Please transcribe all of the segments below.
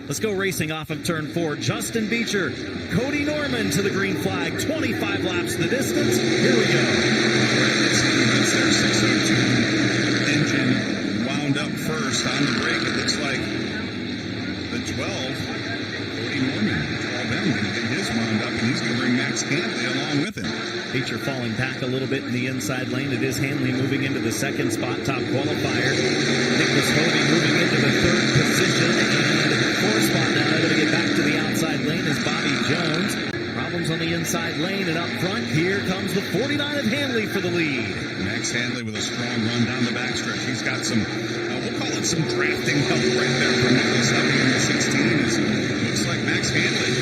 Let's go racing off of turn 4. Justin Beecher, Cody Norman to the green flag. 25 laps the distance. Here we go. That's their 602 engine wound up first on the brake. It looks like the 12. Cody Norman, them going to get his wound up, and he's going to bring Max Hanley along with him. Beecher falling back a little bit in the inside lane. It is Hanley moving into the second spot, top qualifier. Nicholas Hovey moving into the third position. And fourth spot now, able to get back to the outside lane is Bobby Jones. Problems on the inside lane, and up front, here comes the 49 of Hanley for the lead. Max Hanley with a strong run down the backstretch. He's got some, we'll call it some drafting help right there from Nicholas Hovey in the 16. Looks like Max Hanley,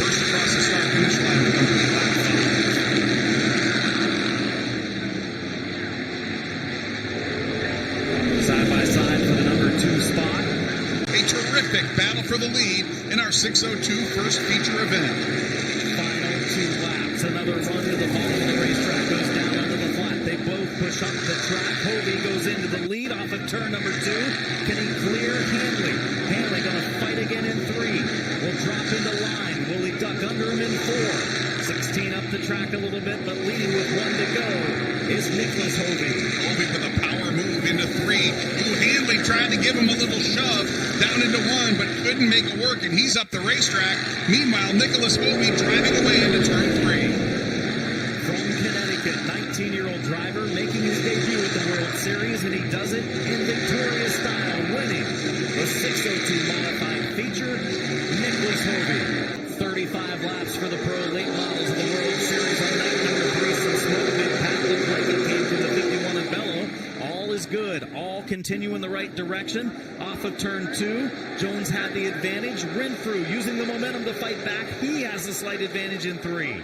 first across the start-finish line to complete lap 5. Side by side for the number 2 spot. A terrific battle for the lead in our 602 first feature event. Final 2 laps. Another run to the bottom of the racetrack. Goes down onto the flat. They both push up the track. Hovey goes into the lead off of turn number 2. Can he clear Hanley? Hanley going to fight again in 3. Will drop into line. Will he duck under him in 4? 16 up the track a little bit, but leading with 1 to go is Nicholas Hovey. Hovey with a power move into 3. Hanley tried to give him a little shove down into 1, but couldn't make it work, and he's up the racetrack. Meanwhile, Nicholas Hovey driving away into turn 3. From Connecticut, 19-year-old driver making his debut at the World Series, and he does it in victorious style, winning the 602 modified feature. Nicholas Hovey. 35 laps for the Pro Late Models of the World Series on that number 3. Some smoke. Big Pat looked like it came from the 51 of Bello. All is good. All continue in the right direction. Off of turn 2, Jones had the advantage. Renfrew using the momentum to fight back. He has a slight advantage in 3.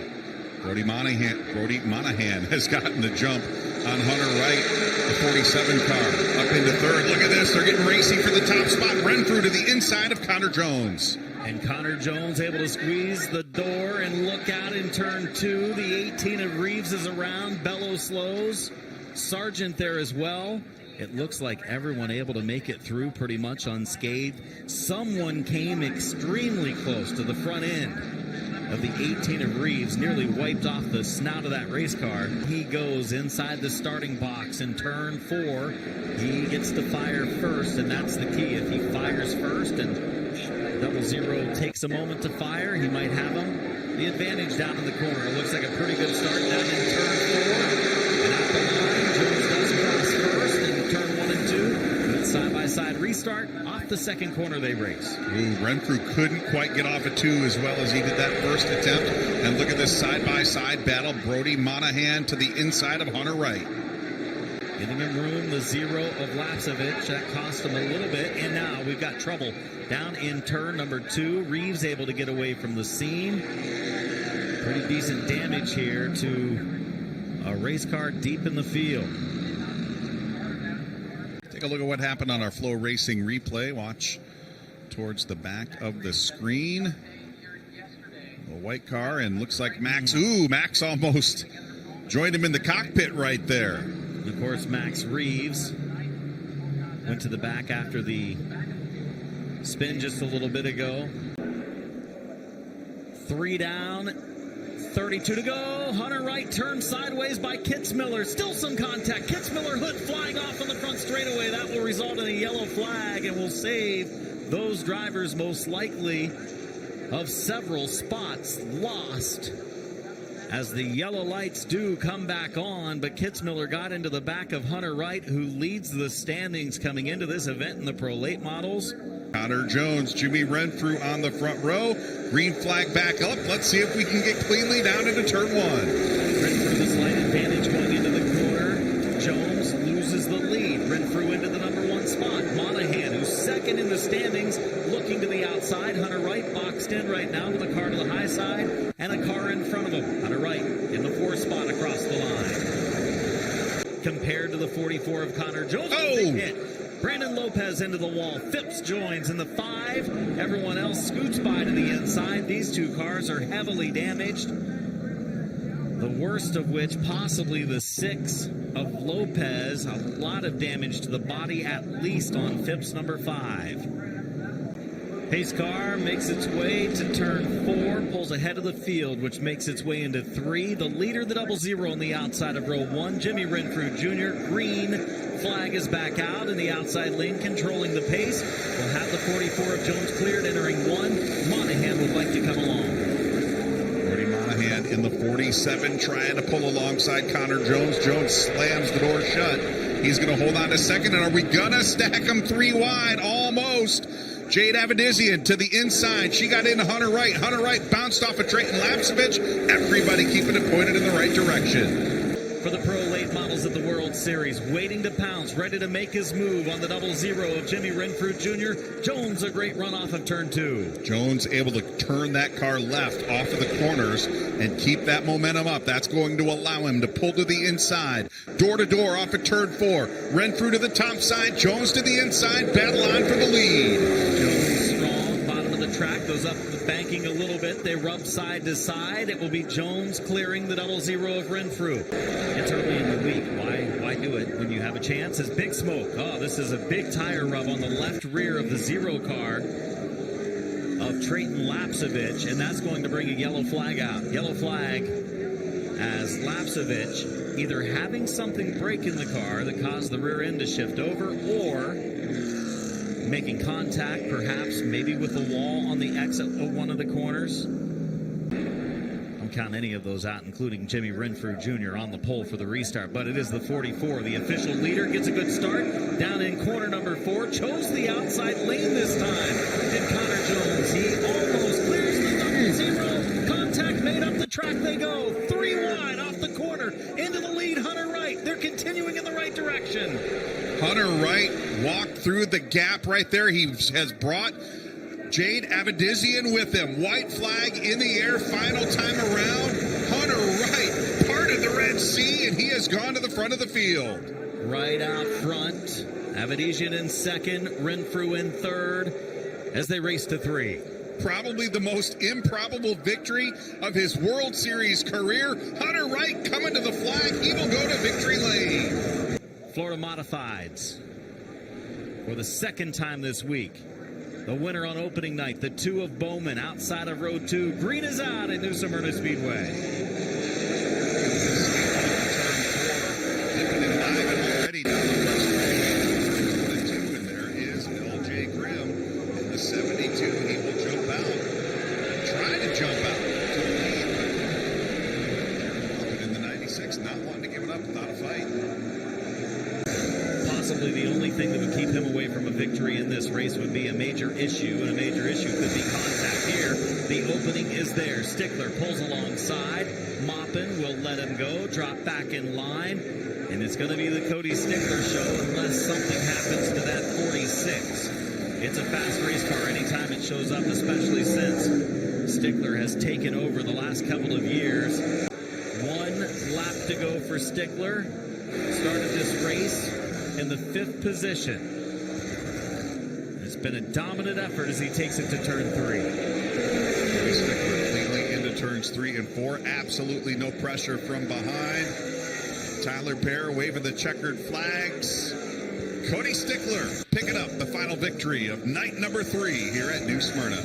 Brody Monahan has gotten the jump on Hunter Wright, the 47 car. Up into 3rd. Look at this. They're getting racy for the top spot. Renfrew to the inside of Connor Jones. And Connor Jones able to squeeze the door and look out in turn 2. The 18 of Reeves is around. Bello slows. Sargent there as well. It looks like everyone able to make it through pretty much unscathed. Someone came extremely close to the front end of the 18 of Reeves, nearly wiped off the snout of that race car. He goes inside the starting box in turn 4. He gets to fire first, and that's the key. If he fires first and 00 takes a moment to fire, he might have him the advantage down in the corner. It looks like a pretty good start down in turn 4. And at the line, Jones does cross first in turn 1 and 2. Good side-by-side restart. Off the second corner they race. Renfrew couldn't quite get off a 2 as well as he did that first attempt. And look at this side-by-side battle. Brody Monahan to the inside of Hunter Wright. Giving him room, the 0 of Lapsevich. That cost him a little bit. And now we've got trouble down in turn number 2. Reeves able to get away from the scene. Pretty decent damage here to a race car deep in the field. Take a look at what happened on our Flow Racing replay. Watch towards the back of the screen. A white car, and looks like Max. Max almost joined him in the cockpit right there. And of course, Max Reeves went to the back after the spin just a little bit ago. 3 down, 32 to go. Hunter Wright turned sideways by Kitzmiller. Still some contact. Kitzmiller hood flying off on the front straightaway. That will result in a yellow flag and will save those drivers most likely of several spots lost, as the yellow lights do come back on. But Kitzmiller got into the back of Hunter Wright, who leads the standings coming into this event in the Pro Late Models. Connor Jones, Jimmy Renfrew on the front row. Green flag back up. Let's see if we can get cleanly down into turn 1. Renfrew the slight advantage going into the corner. Jones loses the lead. Renfrew into the number 1 spot. Monahan, who's second in the standings, looking to the outside. Hunter Wright boxed in right now with a car to the high side and a car in front of him. Hunter Wright in the 4th spot across the line. Compared to the 44 of Connor Jones. Big hit. Brandon Lopez into the wall. Phipps joins in the 5. Everyone else scoots by to the inside. These 2 cars are heavily damaged. The worst of which possibly the 6 of Lopez. A lot of damage to the body, at least on Phipps number 5. Pace car makes its way to turn 4, pulls ahead of the field, which makes its way into 3. The leader, the 00 on the outside of row 1, Jimmy Renfrew Jr. Green flag is back out in the outside lane, controlling the pace. We'll have the 44 of Jones cleared, entering 1. Monahan would like to come along. Gordy Monahan in the 47, trying to pull alongside Connor Jones. Jones slams the door shut. He's going to hold on to second, and are we going to stack them 3 wide? Almost. Jade Avedizian to the inside. She got into Hunter Wright. Hunter Wright bounced off of Trayton Lapsevich. Everybody keeping it pointed in the right direction. For the pro late models of the World Series, waiting to pounce, ready to make his move on the 00 of Jimmy Renfrew Jr. Jones, a great run off of turn 2. Jones able to turn that car left off of the corners and keep that momentum up. That's going to allow him to pull to the inside. Door to door off of turn 4. Renfrew to the top side. Jones to the inside. Battle on for the lead. Jones strong, bottom of the track, goes up the banking a little bit. They rub side to side. It will be Jones clearing the 00 of Renfrew. It's early in the week. Why do it when you have a chance? It's Big Smoke. Oh, this is a big tire rub on the left rear of the 0 car of Trayton Lapsevich, and that's going to bring a yellow flag out. Yellow flag as Lapsevich either having something break in the car that caused the rear end to shift over, or making contact perhaps maybe with the wall on the exit of one of the corners. Count any of those out, including Jimmy Renfrew Jr. on the pole for the restart, but it is the 44. The official leader gets a good start down in corner number 4, chose the outside lane this time. Did Connor Jones. He almost clears the 00. Contact made up the track. They go 3 wide off the corner into the lead. Hunter Wright. They're continuing in the right direction. Hunter Wright walked through the gap right there. He has brought Jade Avedizian with him. White flag in the air, final time around. Hunter Wright parted the Red Sea, and he has gone to the front of the field. Right out front. Avedizian in second, Renfrew in third as they race to 3. Probably the most improbable victory of his World Series career. Hunter Wright coming to the flag. He will go to victory lane. Florida Modifieds for the second time this week. The winner on opening night, the 2 of Bowman outside of row 2. Green is out at New Smyrna Speedway. Already down the first the 2, and there is L.J. Grimm in the 72. He will jump out. Try to jump out to the lead. But in the 96, not wanting to give it up without a fight. Possibly the only thing that would keep him away from a victory in this race would be a major issue, and a major issue could be contact here. The opening is there. Stickler pulls alongside. Maupin will let him go, drop back in line, and it's going to be the Cody Stickler show unless something happens to that 46. It's a fast race car anytime it shows up, especially since Stickler has taken over the last couple of years. 1 lap to go for Stickler. Started this race in the 5th position. It's been a dominant effort as he takes it to turn 3. Stickler cleanly into turns 3 and 4. Absolutely no pressure from behind. Tyler Pear waving the checkered flags. Cody Stickler picking up the final victory of night number 3 here at New Smyrna.